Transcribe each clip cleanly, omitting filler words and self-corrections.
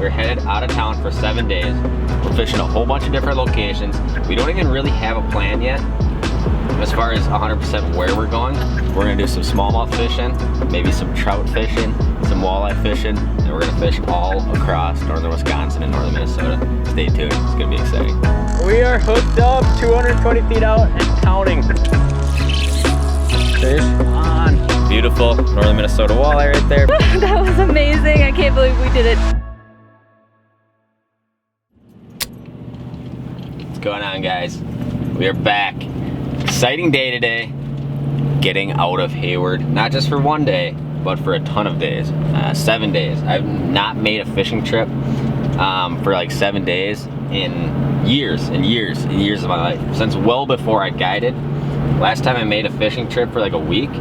We're headed out of town for 7 days. We're fishing a whole bunch of different locations. We don't even really have a plan yet as far as 100% where we're going. We're gonna do some smallmouth fishing, maybe some trout fishing, some walleye fishing, and we're gonna fish all across northern Wisconsin and northern Minnesota. Stay tuned, it's gonna be exciting. We are hooked up, 220 feet out and counting. Fish on. Beautiful northern Minnesota walleye right there. That was amazing, I can't believe we did it. What's going on, guys? We are back. Exciting day today, getting out of Hayward, not just for one day, but for a ton of days, 7 days. I've not made a fishing trip for like 7 days in years and years and years of my life, since well before I guided. Last time I made a fishing trip for like a week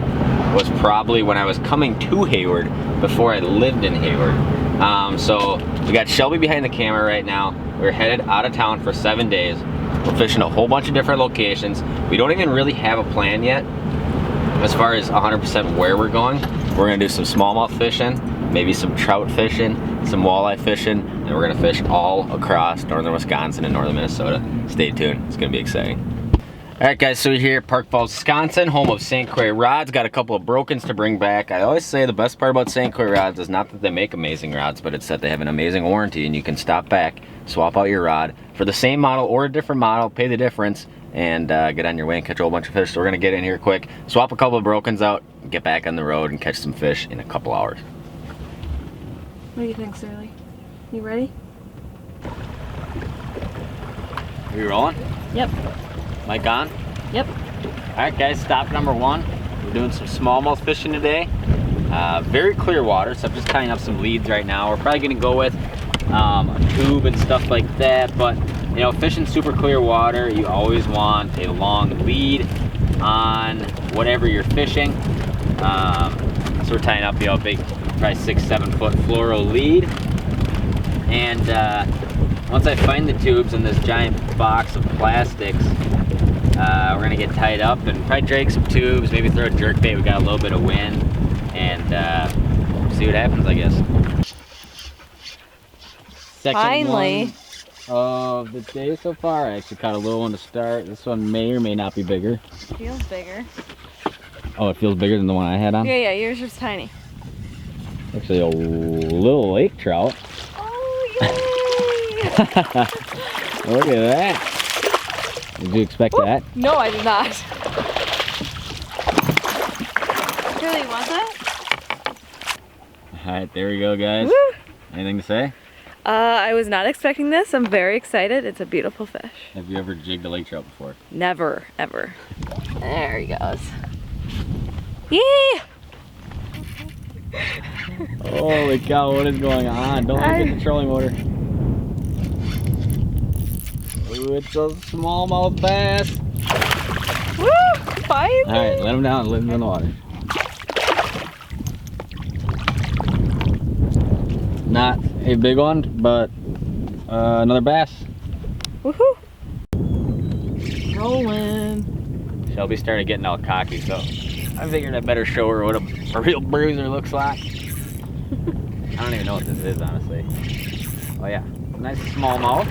was probably when I was coming to Hayward before I lived in Hayward. So we got Shelby behind the camera right now. We're headed out of town for 7 days. We're fishing a whole bunch of different locations. We don't even really have a plan yet as far as 100% where we're going. We're gonna do some smallmouth fishing, maybe some trout fishing, some walleye fishing, and we're gonna fish all across northern Wisconsin and northern Minnesota. Stay tuned, it's gonna be exciting. All right, guys, so we're here at Park Falls, Wisconsin, home of Croix Rods. Got a couple of brokens to bring back. I always say the best part about Croix Rods is not that they make amazing rods, but it's that they have an amazing warranty, and you can stop back, swap out your rod for the same model or a different model, pay the difference, and get on your way and catch a whole bunch of fish. So we're gonna get in here quick, swap a couple of brokens out, get back on the road and catch some fish in a couple hours. What do you think, Surly? You ready? Are we rolling? Yep. Mic on? Yep. All right, guys, stop number one. We're doing some smallmouth fishing today. Very clear water, so I'm just tying up some leads right now. We're probably gonna go with a tube and stuff like that, but you know, fishing super clear water, you always want a long lead on whatever you're fishing. So we're tying up, you know, a big, probably 6-7 foot fluoro lead. And once I find the tubes in this giant box of plastics, we're gonna get tied up and probably drag some tubes, maybe throw a jerkbait. We got a little bit of wind, and see what happens, I guess. Finally. One of the day so far. I actually caught a little one to start. This one may or may not be bigger. Feels bigger. Oh, it feels bigger than the one I had on? Yeah, yours was tiny. Actually, a little lake trout. Oh, yay! Look at that. Did you expect that? No, I did not. Surly, you want that? All right, there we go, guys. Woo! Anything to say? I was not expecting this. I'm very excited. It's a beautiful fish. Have you ever jigged a lake trout before? Never, ever. There he goes. Yeah! Holy cow, what is going on? Don't look at the trolling motor. Ooh, it's a smallmouth bass. Woo! Finally! Alright, let him down, let him in the water. Not a big one, but another bass. Woohoo! Rolling. Shelby started getting all cocky, so I figured I better show her what a real bruiser looks like. I don't even know what this is, honestly. Oh yeah, nice smallmouth.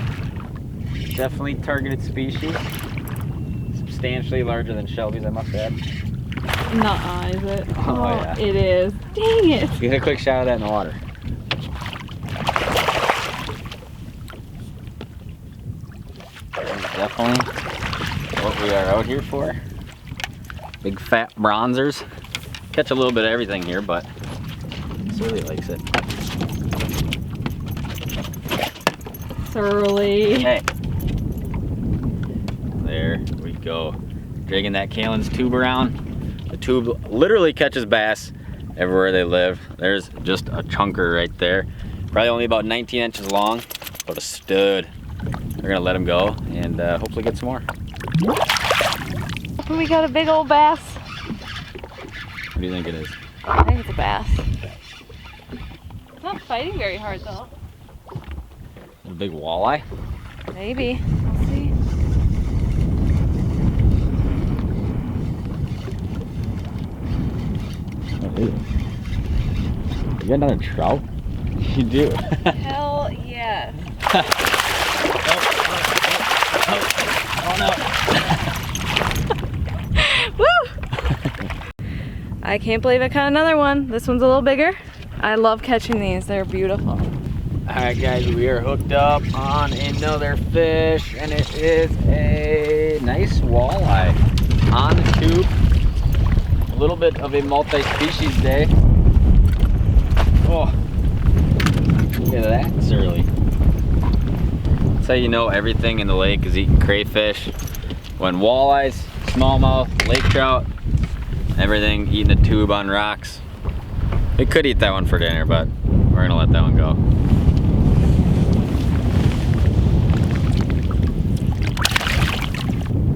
Definitely targeted species. Substantially larger than Shelby's, I must add. Nuh-uh, is it? Oh yeah. It is. Dang it. Get a quick shot of that in the water. Definitely what we are out here for. Big fat bronzers. Catch a little bit of everything here, but Surly likes it. Surly. Hey. There we go. Dragging that Kalin's tube around. The tube literally catches bass everywhere they live. There's just a chunker right there. Probably only about 19 inches long, but a stud. We're gonna let him go and hopefully get some more. We got a big old bass. What do you think it is? I think it's a bass. It's not fighting very hard though. A big walleye? Maybe. We'll see. What is it? You got another trout? You do. Hell yes. Oh no. Woo! I can't believe I caught another one. This one's a little bigger. I love catching these. They're beautiful. Alright guys, we are hooked up on another fish, and it is a nice walleye on the tube. A little bit of a multi-species day. Oh, look at that, it's early. That's how you know everything in the lake is eating crayfish. When walleyes, smallmouth, lake trout, everything eating a tube on rocks. We could eat that one for dinner, but we're gonna let that one go.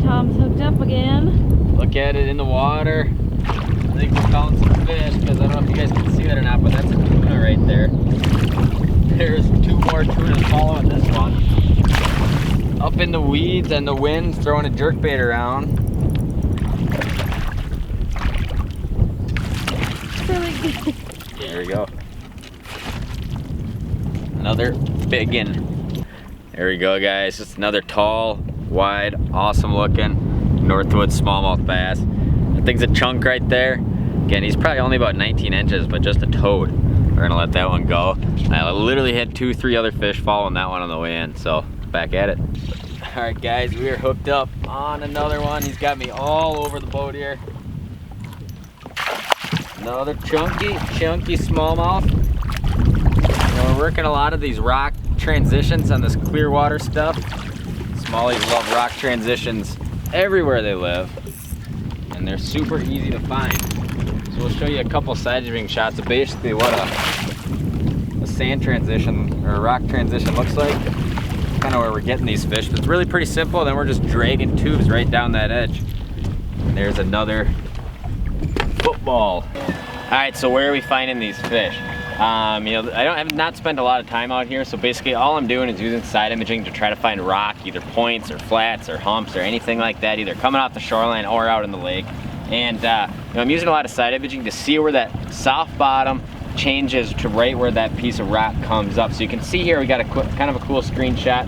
Tom's hooked up again. Look at it in the water. I think we're calling some fish, because I don't know if you guys can see that or not, but that's a tuna right there. There's 2 more tunas following this one. Up in the weeds and the wind, throwing a jerkbait around. There we go. Another biggin. There we go, guys. Just another tall, wide, awesome looking Northwoods smallmouth bass. That thing's a chunk right there. Again, he's probably only about 19 inches, but just a toad. We're gonna let that one go. I literally had 2-3 other fish following that one on the way in, so back at it. All right, guys, we are hooked up on another one. He's got me all over the boat here. Another chunky smallmouth. We're working a lot of these rock transitions on this clear water stuff. Smallies love rock transitions everywhere they live, and they're super easy to find. So we'll show you a couple side jigging shots of basically what a sand transition or a rock transition looks like. Kind of where we're getting these fish. But it's really pretty simple. Then we're just dragging tubes right down that edge. And there's another football. All right, so where are we finding these fish? You know, I have not spent a lot of time out here, so basically all I'm doing is using side imaging to try to find rock, either points or flats or humps or anything like that, either coming off the shoreline or out in the lake. And you know, I'm using a lot of side imaging to see where that soft bottom changes to right where that piece of rock comes up. So you can see here we got a kind of a cool screenshot.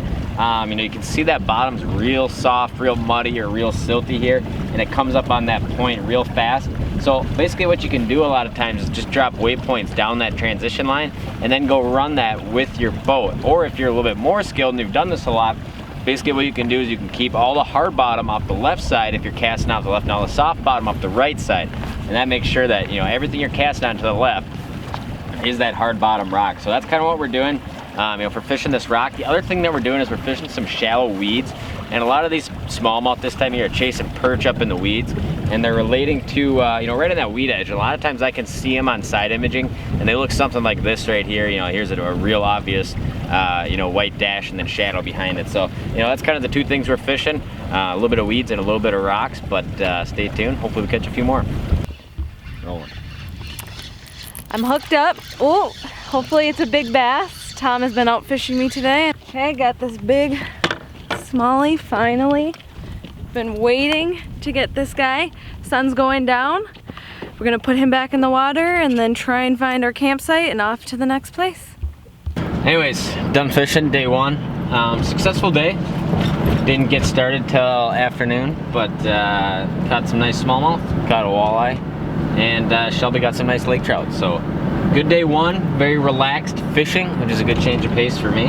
You know, you can see that bottom's real soft, real muddy, or real silty here, and it comes up on that point real fast. So basically what you can do a lot of times is just drop waypoints down that transition line and then go run that with your boat. Or if you're a little bit more skilled and you've done this a lot, basically what you can do is you can keep all the hard bottom off the left side if you're casting off the left, and all the soft bottom off the right side. And that makes sure that, you know, everything you're casting on to the left is that hard bottom rock. So that's kind of what we're doing. You know, for fishing this rock. The other thing that we're doing is we're fishing some shallow weeds, and a lot of these smallmouth this time of year are chasing perch up in the weeds, and they're relating to, you know, right on that weed edge. A lot of times I can see them on side imaging, and they look something like this right here. You know, here's a real obvious, you know, white dash and then shadow behind it. So, you know, that's kind of the 2 things we're fishing. A little bit of weeds and a little bit of rocks, but stay tuned. Hopefully we catch a few more. Rolling. I'm hooked up. Oh, hopefully it's a big bass. Tom has been out fishing me today. Okay, got this big smallie finally. Been waiting to get this guy. Sun's going down. We're gonna put him back in the water and then try and find our campsite and off to the next place. Anyways, done fishing day 1. Successful day. Didn't get started till afternoon, but caught some nice smallmouth, caught a walleye, and Shelby got some nice lake trout. So good day 1, very relaxed fishing, which is a good change of pace for me.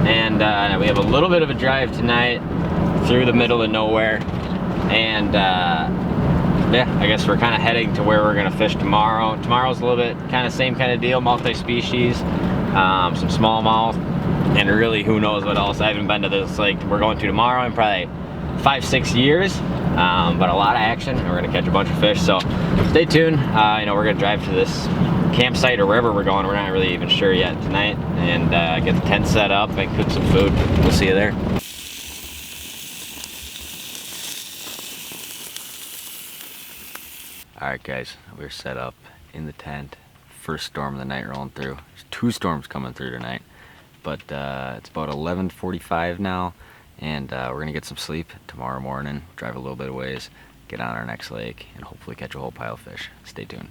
And we have a little bit of a drive tonight through the middle of nowhere. And yeah, I guess we're kind of heading to where we're gonna fish tomorrow. Tomorrow's a little bit kind of same kind of deal, multi-species, some smallmouth, and really who knows what else. I haven't been to this lake we're going to tomorrow in probably 5-6 years. But a lot of action, and we're gonna catch a bunch of fish. So stay tuned. You know, we're gonna drive to this campsite or wherever we're going. We're not really even sure yet tonight, and get the tent set up and cook some food. We'll see you there. All right, guys, we're set up in the tent. First storm of the night rolling through. There's 2 storms coming through tonight, but it's about 11:45 now, and we're gonna get some sleep tomorrow morning, drive a little bit of ways, get on our next lake, and hopefully catch a whole pile of fish. Stay tuned.